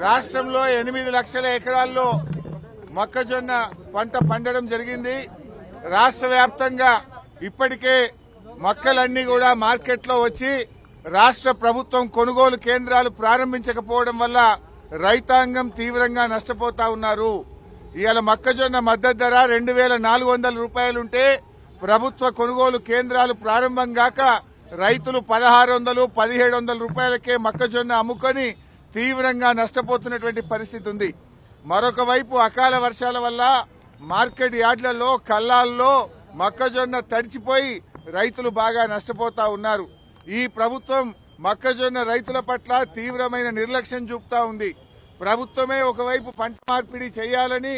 రాష్ట్రంలో 8 లక్షల ఎకరాల్లో మొక్కజొన్న పంట పండడం జరిగింది. రాష్ట్ర వ్యాప్తంగా ఇప్పటికే మొక్కలన్నీ కూడా మార్కెట్లో వచ్చి రాష్ట్ర ప్రభుత్వం కొనుగోలు కేంద్రాలు ప్రారంభించకపోవడం వల్ల రైతాంగం తీవ్రంగా నష్టపోతా ఉన్నారు. ఇవాళ మొక్కజొన్న మద్దతు ధర 2400 రూపాయలుంటే ప్రభుత్వ కొనుగోలు కేంద్రాలు ప్రారంభం కాక రైతులు 1600, 1700 రూపాయలకే మొక్కజొన్న అమ్ముకొని తీవ్రంగా నష్టపోతున్నటువంటి పరిస్థితి ఉంది. మరొక వైపు అకాల వర్షాల వల్ల మార్కెట్ యార్డ్లలో కల్లాల్లో మొక్కజొన్న తడిచిపోయి రైతులు బాగా నష్టపోతా ఉన్నారు. ఈ ప్రభుత్వం మొక్కజొన్న రైతుల పట్ల తీవ్రమైన నిర్లక్ష్యం చూపుతా ఉంది. ప్రభుత్వమే ఒకవైపు పంట మార్పిడి చేయాలని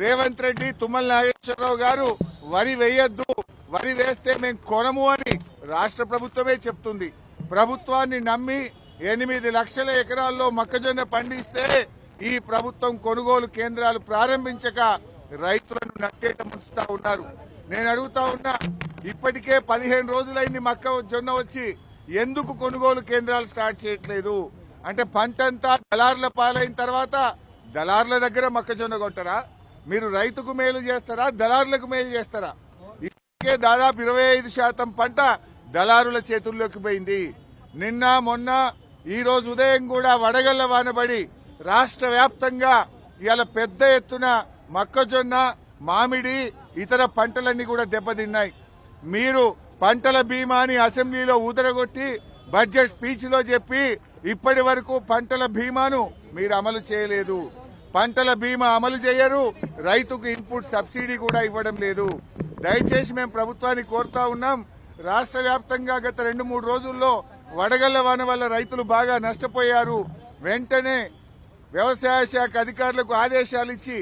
రేవంత్ రెడ్డి, తుమ్మల నాగేశ్వరరావు గారు వరి వేయొద్దు, వరి వేస్తే మేము కొనము అని రాష్ట్ర ప్రభుత్వమే చెప్తుంది. ప్రభుత్వాన్ని నమ్మి 8 లక్షల ఎకరాల్లో మొక్కజొన్న పండిస్తే ఈ ప్రభుత్వం కొనుగోలు కేంద్రాలు ప్రారంభించక రైతులను నట్టేట ముంచుతా ఉన్నారు. నేను అడుగుతా ఉన్నా, ఇప్పటికే 15 రోజులైంది మొక్కజొన్న వచ్చి, ఎందుకు కొనుగోలు కేంద్రాలు స్టార్ట్ చేయట్లేదు? అంటే పంటంతా దళారుల పాలైన తర్వాత దళారుల దగ్గర మొక్కజొన్న కొట్టరా? మీరు రైతుకు మేలు చేస్తారా, దళారులకు మేలు చేస్తారా? ఇప్పటికే దాదాపు 25% పంట దళారుల చేతుల్లోకి పోయింది. నిన్న మొన్న ఈ రోజు ఉదయం కూడా వడగళ్ల వానబడి రాష్ట్ర వ్యాప్తంగా ఇవాళ పెద్ద ఎత్తున మొక్కజొన్న, మామిడి, ఇతర పంటలన్నీ కూడా దెబ్బతిన్నాయి. మీరు పంటల బీమాని అసెంబ్లీలో ఊదరగొట్టి బడ్జెట్ స్పీచ్ లో చెప్పి ఇప్పటి వరకు పంటల బీమాను మీరు అమలు చేయలేదు. పంటల బీమా అమలు చేయరు, రైతుకు ఇన్పుట్ సబ్సిడీ కూడా ఇవ్వడం లేదు. దయచేసి మేము ప్రభుత్వాన్ని కోరుతా ఉన్నాం, రాష్ట్ర వ్యాప్తంగా గత 2-3 రోజుల్లో వడగళ్ల వాన వల్ల రైతులు బాగా నష్టపోయారు. వెంటనే వ్యవసాయ శాఖ అధికారులకు ఆదేశాలు ఇచ్చి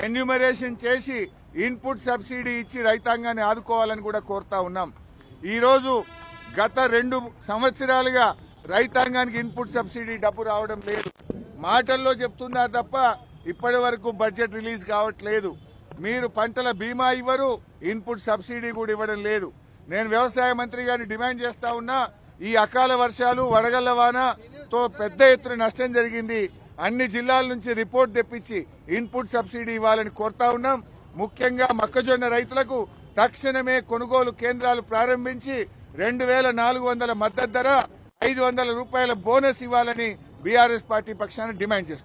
ఎన్యూమరేషన్ చేసి ఇన్పుట్ సబ్సిడీ ఇచ్చి రైతాంగాన్ని ఆదుకోవాలని కూడా కోరుతా ఉన్నాం. ఈ రోజు గత 2 సంవత్సరాలుగా రైతాంగానికి ఇన్పుట్ సబ్సిడీ డబ్బు రావడం లేదు. మాటల్లో చెప్తున్నారు తప్ప ఇప్పటి వరకు బడ్జెట్ రిలీజ్ కావట్లేదు. మీరు పంటల బీమా ఇవ్వరు, ఇన్పుట్ సబ్సిడీ కూడా ఇవ్వడం లేదు. నేను వ్యవసాయ మంత్రి గారిని డిమాండ్ చేస్తా ఉన్నా, ఈ అకాల వర్షాలు, వడగళ్ల వానతో పెద్ద ఎత్తున నష్టం జరిగింది. అన్ని జిల్లాల నుంచి రిపోర్ట్ తెప్పించి ఇన్పుట్ సబ్సిడీ ఇవ్వాలని కోరుతా ఉన్నాం. ముఖ్యంగా మొక్కజొన్న రైతులకు తక్షణమే కొనుగోలు కేంద్రాలు ప్రారంభించి 2400 మద్దతు ధర, 500 రూపాయల బోనస్ ఇవ్వాలని బీఆర్ఎస్ పార్టీ పక్షాన డిమాండ్ చేస్తుంది.